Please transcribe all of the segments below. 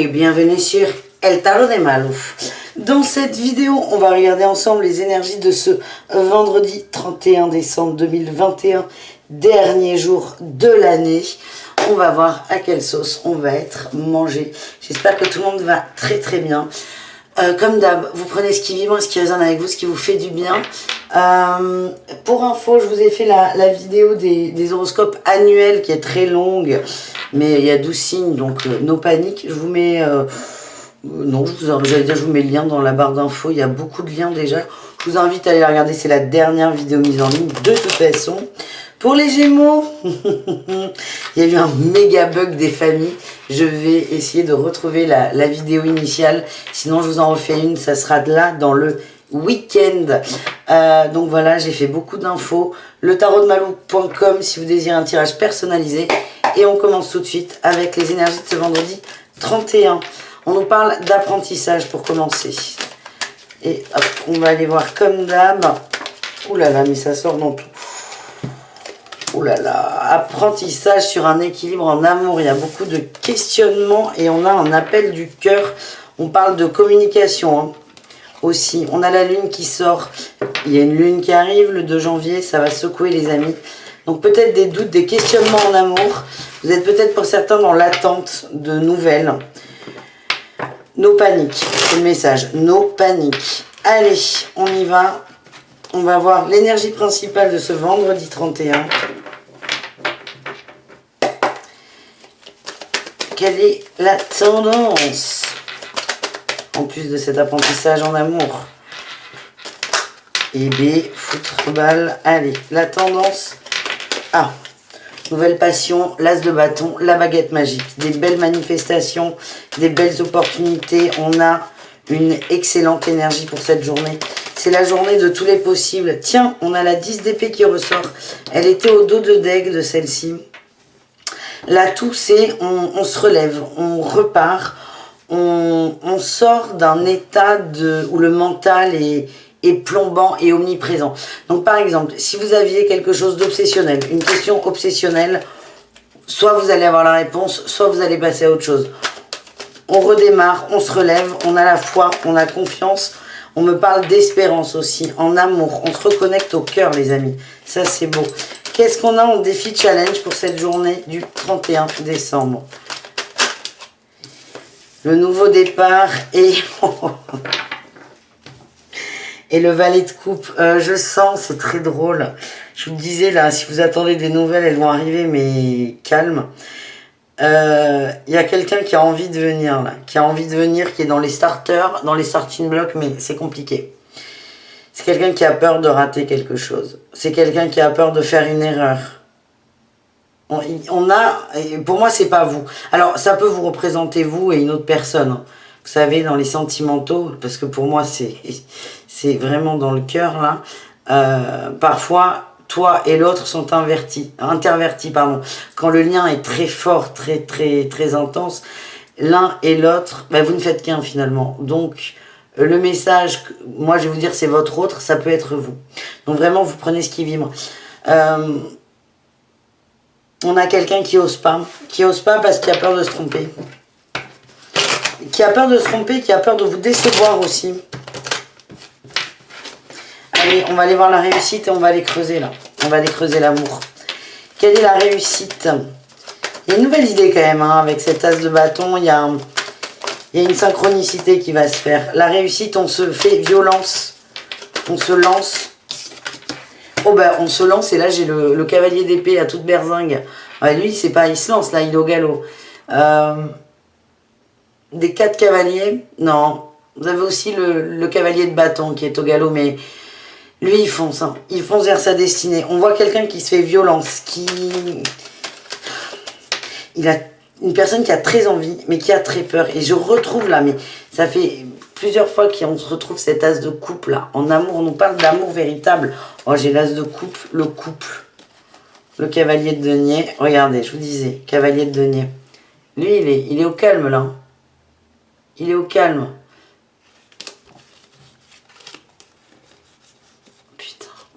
et bienvenue sur El Tarot de Malou. Dans cette vidéo, on va regarder ensemble les énergies de ce vendredi 31 décembre 2021, dernier jour de l'année. On va voir à quelle sauce on va être mangé. J'espère que tout le monde va très très bien. Comme d'hab, vous prenez ce qui vibre, ce qui résonne avec vous, ce qui vous fait du bien. Pour info, je vous ai fait la vidéo des horoscopes annuels qui est très longue, mais il y a 12 signes, donc no panique. Je vous mets... non, j'allais dire, je vous mets le lien dans la barre d'infos. Il y a beaucoup de liens déjà. Je vous invite à aller la regarder. C'est la dernière vidéo mise en ligne de toute façon. Pour les Gémeaux, il y a eu un méga bug des familles. Je vais essayer de retrouver la vidéo initiale. Sinon, je vous en refais une. Ça sera là dans le week-end. Donc voilà, j'ai fait beaucoup d'infos. Le tarotdemalou.com si vous désirez un tirage personnalisé. Et on commence tout de suite avec les énergies de ce vendredi 31. On nous parle d'apprentissage pour commencer. Et hop, on va aller voir comme d'hab. Ouh là là, mais ça sort dans tout. Ouh là là, apprentissage sur un équilibre en amour. Il y a beaucoup de questionnements et on a un appel du cœur. On parle de communication hein, aussi. On a la lune qui sort. Il y a une lune qui arrive le 2 janvier. Ça va secouer les amis. Donc peut-être des doutes, des questionnements en amour. Vous êtes peut-être pour certains dans l'attente de nouvelles. No panique, c'est le message. No panique. Allez, on y va. On va voir l'énergie principale de ce vendredi 31. Quelle est la tendance en plus de cet apprentissage en amour? Et B, foutre balle. Allez, la tendance. A. Nouvelle passion, l'as de bâton, la baguette magique. Des belles manifestations, des belles opportunités. On a une excellente énergie pour cette journée. C'est la journée de tous les possibles. Tiens, on a la 10 d'épée qui ressort. Elle était au dos de deck de celle-ci. L'atout, c'est on se relève, on repart, on sort d'un état où le mental est plombant et omniprésent. Donc par exemple, si vous aviez quelque chose d'obsessionnel, une question obsessionnelle, soit vous allez avoir la réponse, soit vous allez passer à autre chose. On redémarre, on se relève, on a la foi, on a confiance. On me parle d'espérance aussi, en amour. On se reconnecte au cœur, les amis. Ça, c'est beau. Qu'est-ce qu'on a en défi challenge pour cette journée du 31 décembre? Le nouveau départ et... et le valet de coupe. Je sens, c'est très drôle. Je vous le disais, là, si vous attendez des nouvelles, elles vont arriver, mais calme. Y a quelqu'un qui a envie de venir là, qui est dans les starters, dans les starting blocks, mais c'est compliqué. C'est quelqu'un qui a peur de rater quelque chose. C'est quelqu'un qui a peur de faire une erreur. Pour moi, c'est pas vous. Alors, ça peut vous représenter vous et une autre personne. Vous savez, dans les sentimentaux, parce que pour moi, c'est vraiment dans le cœur là. Parfois. Toi et l'autre sont intervertis, pardon. Quand le lien est très fort, très intense, l'un et l'autre, ben vous ne faites qu'un finalement. Donc, le message, moi je vais vous dire c'est votre autre, ça peut être vous. Donc vraiment, vous prenez ce qui vibre. On a quelqu'un qui ose pas parce qu'il a peur de se tromper. Qui a peur de se tromper, qui a peur de vous décevoir aussi. Allez, on va aller voir la réussite et on va aller creuser là. On va aller creuser l'amour. Quelle est la réussite? Il y a une nouvelle idée quand même, hein, avec cette as de bâton. Il y a une synchronicité qui va se faire. La réussite, on se fait violence. On se lance. Oh ben, on se lance et là j'ai le cavalier d'épée à toute berzingue. Ouais, lui, c'est pas, il se lance là, il est au galop. Des 4 cavaliers, non. Vous avez aussi le cavalier de bâton qui est au galop, mais... Lui, il fonce, hein. Il fonce vers sa destinée. On voit quelqu'un qui se fait violence, Il a une personne qui a très envie, mais qui a très peur. Et je retrouve là, mais ça fait plusieurs fois qu'on se retrouve cet as de coupe là. En amour, on nous parle d'amour véritable. Oh, j'ai l'as de coupe, le couple. Le cavalier de denier. Regardez, je vous disais, cavalier de denier. Lui, il est au calme là. Il est au calme.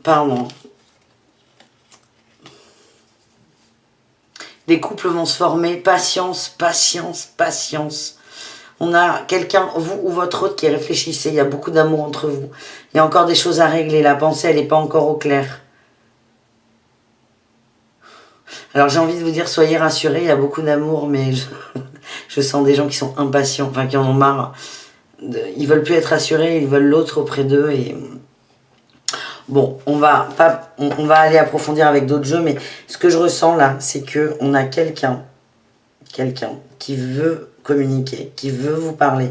Pardon. Des couples vont se former. Patience, patience, patience. On a quelqu'un, vous ou votre autre, qui réfléchissez. Il y a beaucoup d'amour entre vous. Il y a encore des choses à régler. La pensée, elle n'est pas encore au clair. Alors j'ai envie de vous dire, soyez rassurés, il y a beaucoup d'amour, mais je sens des gens qui sont impatients, enfin qui en ont marre. Ils veulent plus être rassurés, ils veulent l'autre auprès d'eux. Et bon, on va aller approfondir avec d'autres jeux, mais ce que je ressens là, c'est que on a quelqu'un qui veut communiquer, qui veut vous parler,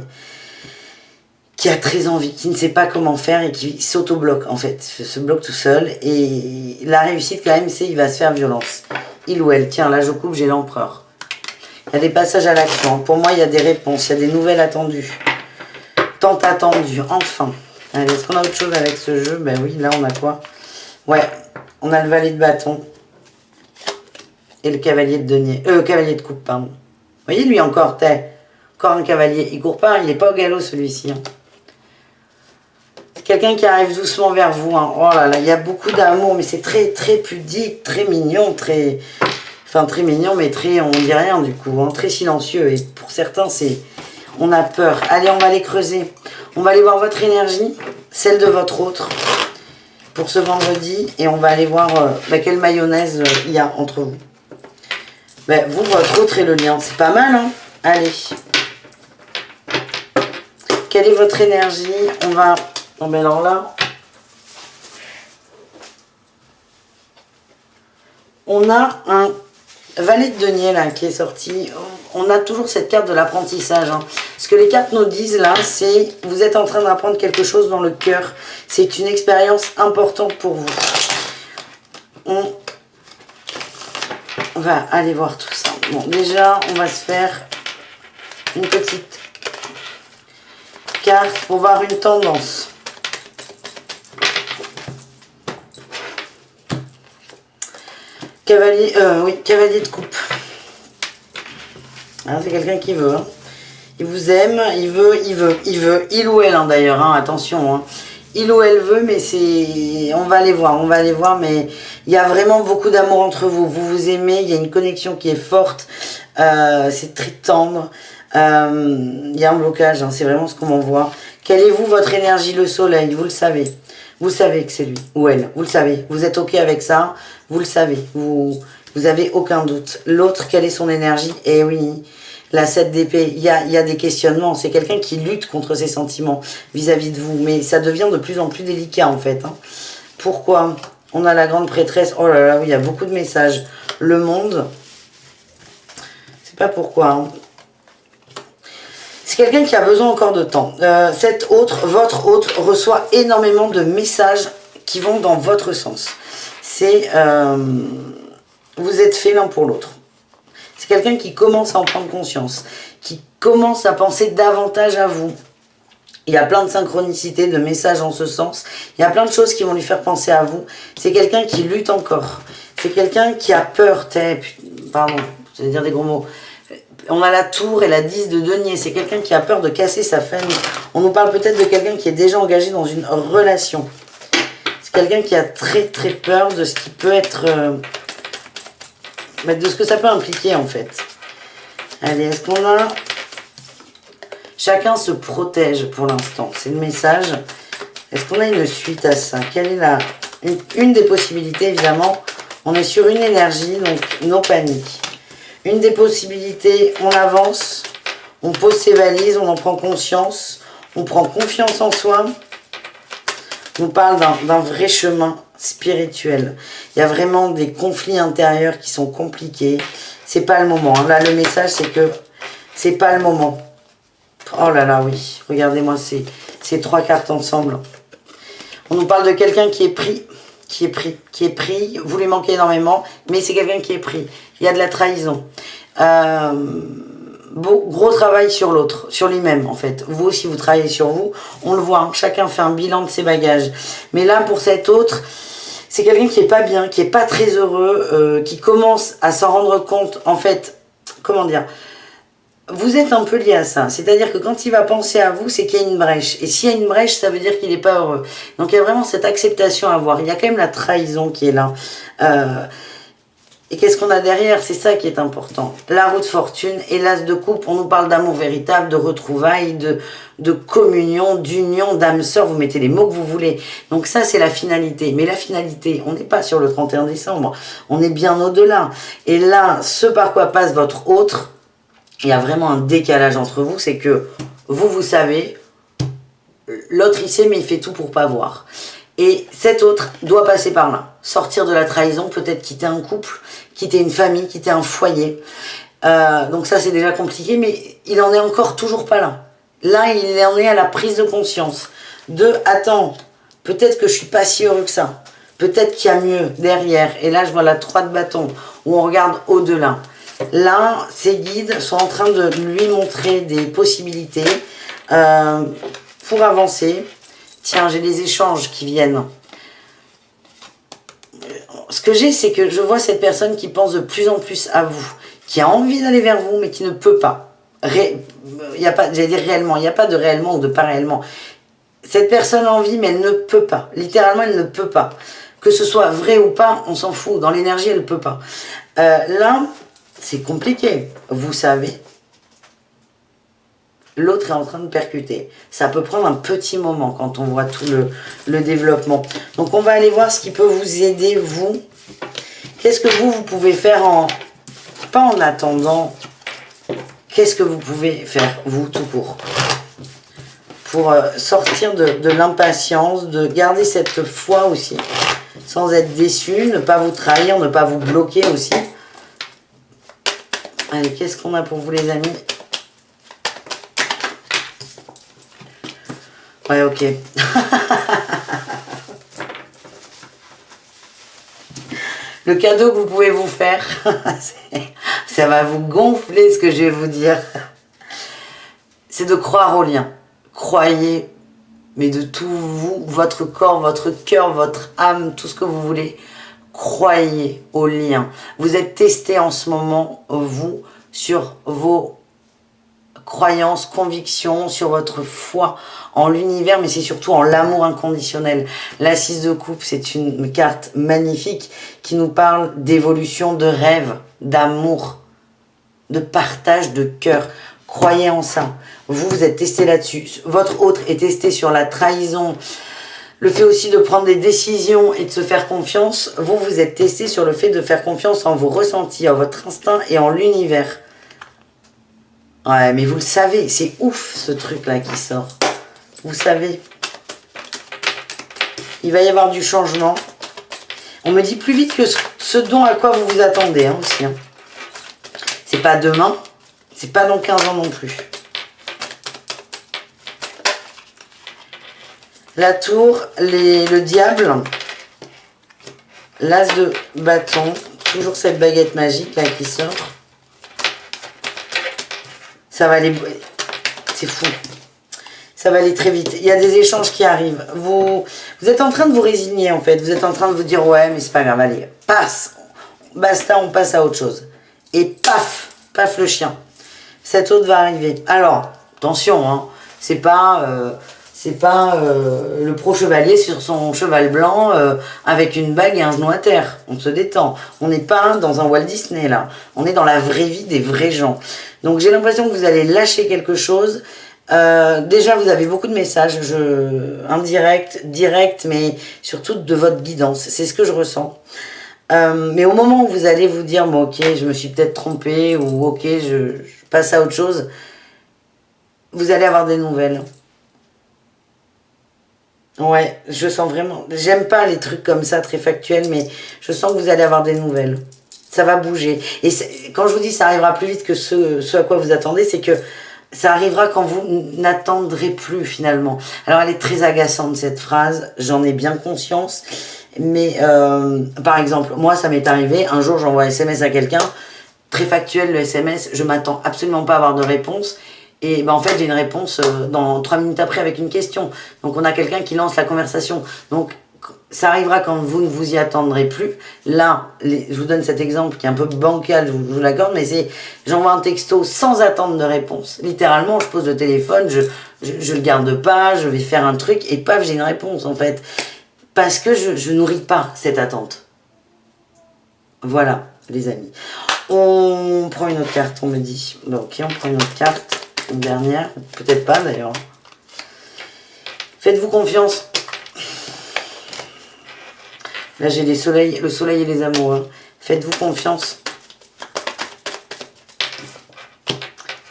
qui a très envie, qui ne sait pas comment faire et qui s'auto-bloque en fait, se bloque tout seul. Et la réussite quand même, c'est il va se faire violence. Il ou elle, tiens là je coupe, j'ai l'empereur. Il y a des passages à l'action. Pour moi, il y a des réponses, il y a des nouvelles attendues. Tant attendues, enfin. Allez, est-ce qu'on a autre chose avec ce jeu? Ben oui, là on a quoi? Ouais, on a le valet de bâton. Et le cavalier de denier. Cavalier de coupe, pardon. Vous voyez, lui encore, encore un cavalier. Il court pas, il n'est pas au galop celui-ci. Hein. C'est quelqu'un qui arrive doucement vers vous. Hein. Oh là là, il y a beaucoup d'amour, mais c'est très très pudique, très mignon, très... Enfin, très mignon, mais très... On dit rien du coup, hein, très silencieux. Et pour certains, c'est... On a peur. Allez, on va les creuser. On va aller voir votre énergie, celle de votre autre, pour ce vendredi. Et on va aller voir quelle mayonnaise il y a entre vous. Ben, vous, votre autre et le lien. C'est pas mal, hein? Allez. Quelle est votre énergie? On va... Non, mais alors là... On a un valet de denier, là, qui est sorti. On a toujours cette carte de l'apprentissage. Hein. Ce que les cartes nous disent, là, c'est... Vous êtes en train d'apprendre quelque chose dans le cœur. C'est une expérience importante pour vous. On va aller voir tout ça. Bon, déjà, on va se faire une petite carte pour voir une tendance. Cavalier, oui, cavalier de coupe. Hein, c'est quelqu'un qui veut. Hein. Il vous aime, il veut. Il ou elle, hein, d'ailleurs, hein, attention. Hein. Il ou elle veut, mais c'est... On va aller voir, mais il y a vraiment beaucoup d'amour entre vous. Vous vous aimez, il y a une connexion qui est forte. C'est très tendre. Il y a un blocage, hein, c'est vraiment ce qu'on m'envoie. Quelle est vous, votre énergie, le soleil? Vous le savez. Vous savez que c'est lui ou elle. Vous le savez. Vous êtes OK avec ça. Vous le savez. Vous avez aucun doute. L'autre, quelle est son énergie? Eh oui, la 7 d'épée. Il y a des questionnements. C'est quelqu'un qui lutte contre ses sentiments vis-à-vis de vous. Mais ça devient de plus en plus délicat, en fait. Hein. Pourquoi? On a la grande prêtresse. Oh là là, oui, il y a beaucoup de messages. Le monde. C'est pas pourquoi. Hein. C'est quelqu'un qui a besoin encore de temps. Votre autre, reçoit énormément de messages qui vont dans votre sens. C'est... vous êtes fait l'un pour l'autre. C'est quelqu'un qui commence à en prendre conscience, qui commence à penser davantage à vous. Il y a plein de synchronicités, de messages en ce sens. Il y a plein de choses qui vont lui faire penser à vous. C'est quelqu'un qui lutte encore. C'est quelqu'un qui a peur. Pardon, je vais dire des gros mots. On a la tour et la 10 de denier. C'est quelqu'un qui a peur de casser sa famille. On nous parle peut-être de quelqu'un qui est déjà engagé dans une relation. C'est quelqu'un qui a très très peur de ce qui peut être... de ce que ça peut impliquer en fait. Allez, est-ce qu'on a... Chacun se protège pour l'instant. C'est le message. Est-ce qu'on a une suite à ça? Quelle est une des possibilités, évidemment. On est sur une énergie, donc non panique. Une des possibilités, on avance, on pose ses valises, on en prend conscience, on prend confiance en soi. On parle d'un vrai chemin spirituel. Il y a vraiment des conflits intérieurs qui sont compliqués. C'est pas le moment. Là, le message, c'est que c'est pas le moment. Oh là là, oui. Regardez-moi ces trois cartes ensemble. On nous parle de quelqu'un qui est pris. Qui est pris, vous lui manquez énormément, mais c'est quelqu'un qui est pris. Il y a de la trahison. Gros travail sur l'autre, sur lui-même en fait. Vous aussi, vous travaillez sur vous. On le voit, hein, chacun fait un bilan de ses bagages. Mais là, pour cet autre, c'est quelqu'un qui est pas bien, qui est pas très heureux, qui commence à s'en rendre compte, en fait, comment dire, vous êtes un peu lié à ça. C'est-à-dire que quand il va penser à vous, c'est qu'il y a une brèche. Et s'il y a une brèche, ça veut dire qu'il n'est pas heureux. Donc il y a vraiment cette acceptation à avoir. Il y a quand même la trahison qui est là. Et qu'est-ce qu'on a derrière? C'est ça qui est important. La roue de fortune et l'as de coupe, on nous parle d'amour véritable, de retrouvailles, de communion, d'union, d'âme sœur, vous mettez les mots que vous voulez. Donc ça, c'est la finalité. Mais la finalité, on n'est pas sur le 31 décembre, on est bien au-delà. Et là, ce par quoi passe votre autre, il y a vraiment un décalage entre vous, c'est que vous savez, l'autre il sait mais il fait tout pour pas voir. Et cet autre doit passer par là, sortir de la trahison, peut-être quitter un couple, quitter une famille, quitter un foyer. Donc ça c'est déjà compliqué, mais il en est encore toujours pas là. Là il en est à la prise de conscience de attends, peut-être que je suis pas si heureux que ça, peut-être qu'il y a mieux derrière. Et là je vois la 3 de bâton où on regarde au-delà. Là ses guides sont en train de lui montrer des possibilités pour avancer. Tiens, j'ai des échanges qui viennent. Ce que j'ai, c'est que je vois cette personne qui pense de plus en plus à vous, qui a envie d'aller vers vous, mais qui ne peut pas. Il n'y a pas, j'allais dire réellement, il n'y a pas de réellement ou de pas réellement. Cette personne a envie, mais elle ne peut pas. Littéralement, elle ne peut pas. Que ce soit vrai ou pas, on s'en fout. Dans l'énergie, elle ne peut pas. Là, c'est compliqué. Vous savez. L'autre est en train de percuter. Ça peut prendre un petit moment quand on voit tout le développement. Donc on va aller voir ce qui peut vous aider, vous. Qu'est-ce que vous pouvez faire pas en attendant. Qu'est-ce que vous pouvez faire, vous, tout court, pour sortir de l'impatience, de garder cette foi aussi, sans être déçu, ne pas vous trahir, ne pas vous bloquer aussi. Allez, qu'est-ce qu'on a pour vous, les amis? Ouais, ok. Le cadeau que vous pouvez vous faire, ça va vous gonfler ce que je vais vous dire. C'est de croire au lien. Croyez, mais de tout vous, votre corps, votre cœur, votre âme, tout ce que vous voulez. Croyez au lien. Vous êtes testé en ce moment, vous, sur vos croyances, convictions, sur votre foi en l'univers, mais c'est surtout en l'amour inconditionnel. La 6 de coupe, c'est une carte magnifique qui nous parle d'évolution, de rêve, d'amour, de partage de cœur. Croyez en ça. Vous êtes testé là-dessus. Votre autre est testé sur la trahison, le fait aussi de prendre des décisions et de se faire confiance. Vous êtes testé sur le fait de faire confiance en vos ressentis, en votre instinct et en l'univers. Ouais, mais vous le savez, c'est ouf ce truc-là qui sort. Vous savez. Il va y avoir du changement. On me dit plus vite que ce dont à quoi vous vous attendez aussi. Hein. C'est pas demain, c'est pas dans 15 ans non plus. La tour, le diable, l'as de bâton, toujours cette baguette magique là qui sort. Ça va aller, c'est fou. Ça va aller très vite. Il y a des échanges qui arrivent. Vous êtes en train de vous résigner en fait. Vous êtes en train de vous dire ouais mais c'est pas grave, allez, passe. Basta, on passe à autre chose. Et paf, paf le chien. Cet autre va arriver. Alors, attention, hein, c'est pas le pro chevalier sur son cheval blanc avec une bague et un genou à terre. On se détend. On n'est pas dans un Walt Disney là. On est dans la vraie vie des vrais gens. Donc j'ai l'impression que vous allez lâcher quelque chose. Déjà vous avez beaucoup de messages indirects, directs, mais surtout de votre guidance. C'est ce que je ressens. Mais au moment où vous allez vous dire bon ok je me suis peut-être trompée ou ok je passe à autre chose, vous allez avoir des nouvelles. Ouais, je sens vraiment... J'aime pas les trucs comme ça, très factuels, mais je sens que vous allez avoir des nouvelles. Ça va bouger. Et quand je vous dis ça arrivera plus vite que ce à quoi vous attendez, c'est que ça arrivera quand vous n'attendrez plus, finalement. Alors, elle est très agaçante, cette phrase. J'en ai bien conscience. Mais, par exemple, moi, ça m'est arrivé. Un jour, j'envoie un SMS à quelqu'un. Très factuel, le SMS. Je m'attends absolument pas à avoir de réponse. Et ben en fait, j'ai une réponse dans 3 minutes après avec une question. Donc, on a quelqu'un qui lance la conversation. Donc, ça arrivera quand vous ne vous y attendrez plus. Là, je vous donne cet exemple qui est un peu bancal, je vous l'accorde, mais c'est j'envoie un texto sans attendre de réponse. Littéralement, je pose le téléphone, je le garde pas, je vais faire un truc et paf, j'ai une réponse en fait. Parce que je nourris pas cette attente. Voilà. les amis. On prend une autre carte, on me dit. Bon, ok, on prend une autre carte. Une dernière. Peut-être pas d'ailleurs. Faites-vous confiance. Là, j'ai le soleil et les amoureux. Faites-vous confiance.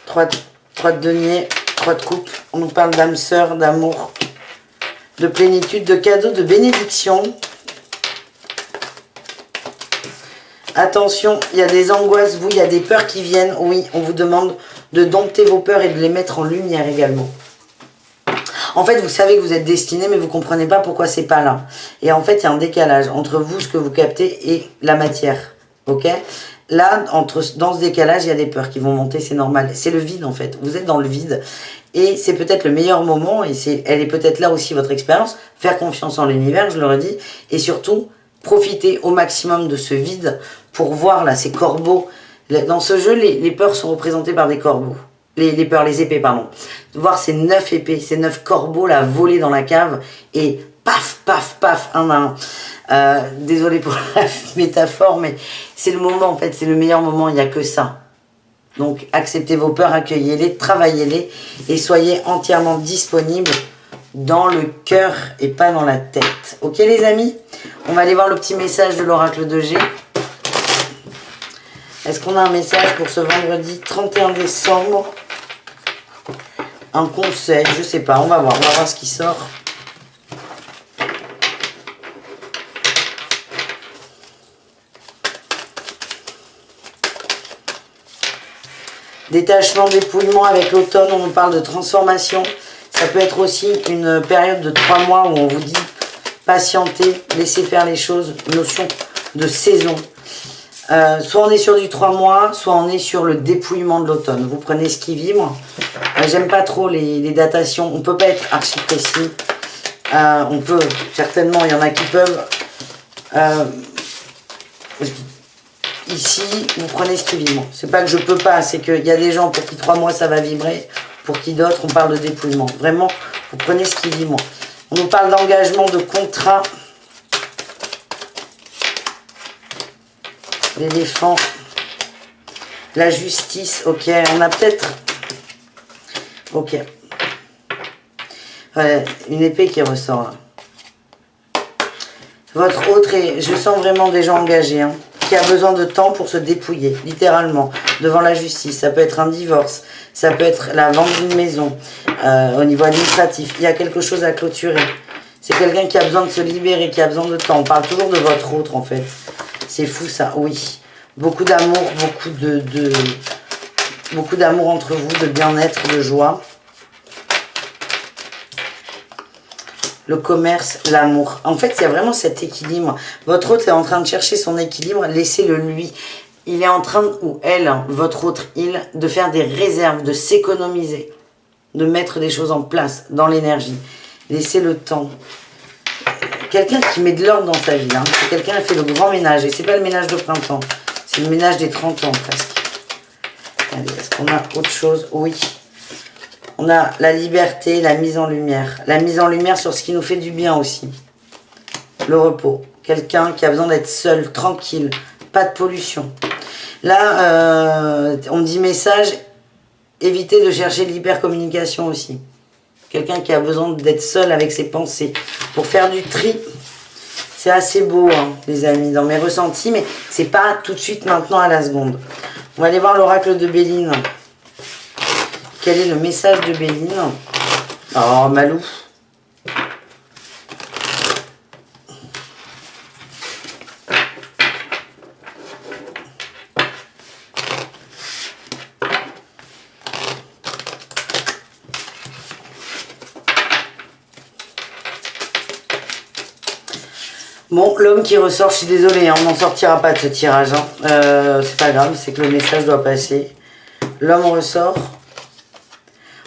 3 de denier, 3 de coupe. On nous parle d'âme sœur, d'amour, de plénitude, de cadeaux, de bénédiction. Attention, il y a des angoisses, il y a des peurs qui viennent. Oui, on vous demande de dompter vos peurs et de les mettre en lumière également. En fait, vous savez que vous êtes destiné, mais vous ne comprenez pas pourquoi c'est pas là. Et en fait, il y a un décalage entre vous, ce que vous captez, et la matière. Ok? Là, dans ce décalage, il y a des peurs qui vont monter, c'est normal. C'est le vide, en fait. Vous êtes dans le vide. Et c'est peut-être le meilleur moment, et elle est peut-être là aussi, votre expérience. Faire confiance en l'univers, je le redis. Et surtout, profiter au maximum de ce vide pour voir, là, ces corbeaux. Dans ce jeu, les peurs sont représentées par des corbeaux. Les épées, pardon. Voir ces 9 épées, ces 9 corbeaux là voler dans la cave et paf, paf, paf, un à un. Désolé pour la métaphore, mais c'est le moment en fait, c'est le meilleur moment, il n'y a que ça. Donc acceptez vos peurs, accueillez-les, travaillez-les et soyez entièrement disponibles dans le cœur et pas dans la tête. Ok les amis? On va aller voir le petit message de l'oracle de G. Est-ce qu'on a un message pour ce vendredi 31 décembre? Un conseil, je sais pas, on va voir ce qui sort. Détachement, dépouillement avec l'automne, on nous parle de transformation. Ça peut être aussi une période de 3 mois où on vous dit patienter, laisser faire les choses, notion de saison. Soit on est sur du 3 mois, soit on est sur le dépouillement de l'automne. Vous prenez ce qui vibre. J'aime pas trop les datations. On peut pas être archi précis. On peut, certainement, il y en a qui peuvent. Ici, vous prenez ce qui vibre. C'est pas que je peux pas, c'est qu'il y a des gens pour qui 3 mois ça va vibrer, pour qui d'autres, on parle de dépouillement. Vraiment, vous prenez ce qui vibre. On nous parle d'engagement, de contrat. L'éléphant, la justice, ok, on a peut-être, ok, ouais, une épée qui ressort là. Votre autre, je sens vraiment des gens engagés, hein, qui a besoin de temps pour se dépouiller, littéralement, devant la justice. Ça peut être un divorce, ça peut être la vente d'une maison, au niveau administratif, il y a quelque chose à clôturer. C'est quelqu'un qui a besoin de se libérer, qui a besoin de temps. On parle toujours de votre autre en fait. C'est fou ça, oui. Beaucoup d'amour, beaucoup d'amour entre vous, de bien-être, de joie. Le commerce, l'amour. En fait, il y a vraiment cet équilibre. Votre autre est en train de chercher son équilibre, laissez-le lui. Il est en train, ou elle, votre autre, il, de faire des réserves, de s'économiser, de mettre des choses en place dans l'énergie. Laissez le temps. Quelqu'un qui met de l'ordre dans sa vie. Hein. C'est quelqu'un qui fait le grand ménage. Et c'est pas le ménage de printemps. C'est le ménage des 30 ans presque. Allez, est-ce qu'on a autre chose? Oui. On a la liberté, la mise en lumière. La mise en lumière sur ce qui nous fait du bien aussi. Le repos. Quelqu'un qui a besoin d'être seul, tranquille. Pas de pollution. Là, on dit message. Évitez de chercher l'hypercommunication aussi. Quelqu'un qui a besoin d'être seul avec ses pensées. Pour faire du tri, c'est assez beau, hein, les amis, dans mes ressentis, mais c'est pas tout de suite maintenant à la seconde. On va aller voir l'oracle de Béline. Quel est le message de Béline? Oh, Malou. Bon, l'homme qui ressort, je suis désolée, hein, on n'en sortira pas de ce tirage. Hein. C'est pas grave, c'est que le message doit passer. L'homme ressort.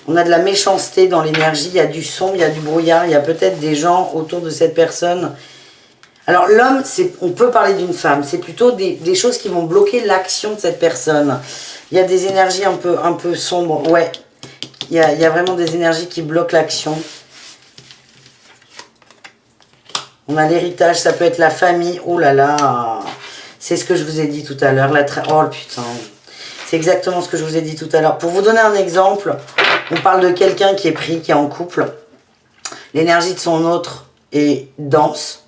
On a de la méchanceté dans l'énergie, il y a du sombre, il y a du brouillard, il y a peut-être des gens autour de cette personne. Alors l'homme, on peut parler d'une femme, c'est plutôt des choses qui vont bloquer l'action de cette personne. Il y a des énergies un peu sombres, ouais. Il y a vraiment des énergies qui bloquent l'action. On a l'héritage, ça peut être la famille. Oh là là, C'est ce que je vous ai dit tout à l'heure. Oh putain. C'est exactement ce que je vous ai dit tout à l'heure. Pour vous donner un exemple, on parle de quelqu'un qui est pris, qui est en couple. L'énergie de son autre est dense.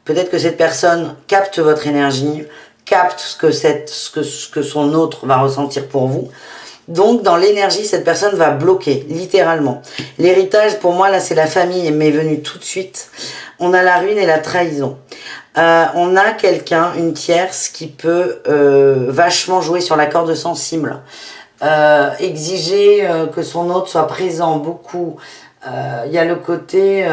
Peut-être que cette personne capte votre énergie, capte ce que son autre va ressentir pour vous. Donc, dans l'énergie, cette personne va bloquer, littéralement. L'héritage, pour moi, là, c'est la famille, m'est venue tout de suite. On a la ruine et la trahison. On a quelqu'un, une tierce, qui peut vachement jouer sur la corde sensible. Exiger que son autre soit présent, beaucoup. Il y a le côté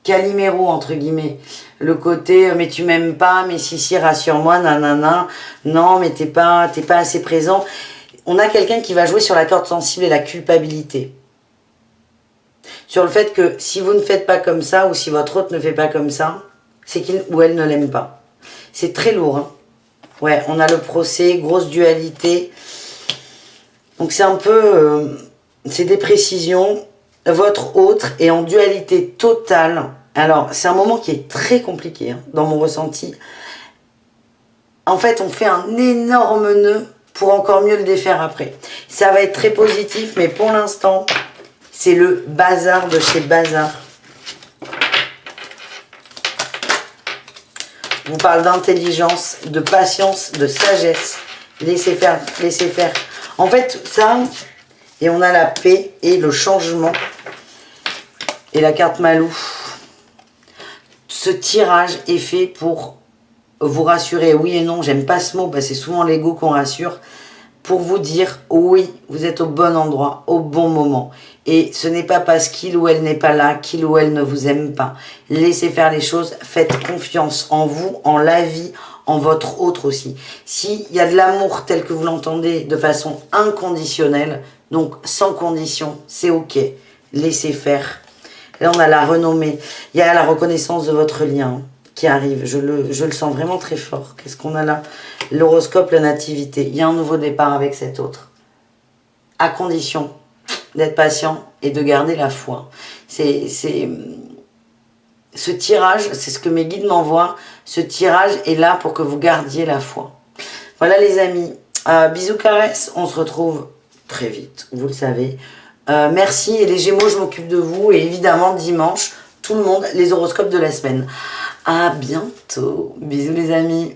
Calimero, entre guillemets. Le côté, mais tu m'aimes pas, mais si, rassure-moi, nanana. Non, mais t'es pas assez présent. On a quelqu'un qui va jouer sur la corde sensible et la culpabilité. Sur le fait que si vous ne faites pas comme ça, ou si votre autre ne fait pas comme ça, c'est qu'il ou elle ne l'aime pas. C'est très lourd. Hein. Ouais, on a le procès, grosse dualité. Donc c'est un peu... c'est des précisions. Votre autre est en dualité totale. Alors, c'est un moment qui est très compliqué, hein, dans mon ressenti. En fait, on fait un énorme nœud pour encore mieux le défaire après. Ça va être très positif, mais pour l'instant, c'est le bazar de chez Bazar. On parle d'intelligence, de patience, de sagesse. Laissez faire, laissez faire. En fait, ça, et on a la paix et le changement. Et la carte Malou. Ce tirage est fait pour vous rassurer, oui et non, j'aime pas ce mot, parce que c'est souvent l'ego qu'on rassure, pour vous dire, oui, vous êtes au bon endroit, au bon moment. Et ce n'est pas parce qu'il ou elle n'est pas là, qu'il ou elle ne vous aime pas. Laissez faire les choses, faites confiance en vous, en la vie, en votre autre aussi. S'il y a de l'amour tel que vous l'entendez de façon inconditionnelle, donc sans condition, c'est ok, laissez faire. Là, on a la renommée, il y a la reconnaissance de votre lien qui arrive, je le sens vraiment très fort. Qu'est-ce qu'on a là? L'horoscope, la nativité, il y a un nouveau départ avec cet autre. À condition d'être patient et de garder la foi. Ce tirage, c'est ce que mes guides m'envoient, ce tirage est là pour que vous gardiez la foi. Voilà les amis, bisous caresses, on se retrouve très vite, vous le savez. Merci et les Gémeaux, je m'occupe de vous et évidemment dimanche, tout le monde, les horoscopes de la semaine. À bientôt, bisous les amis.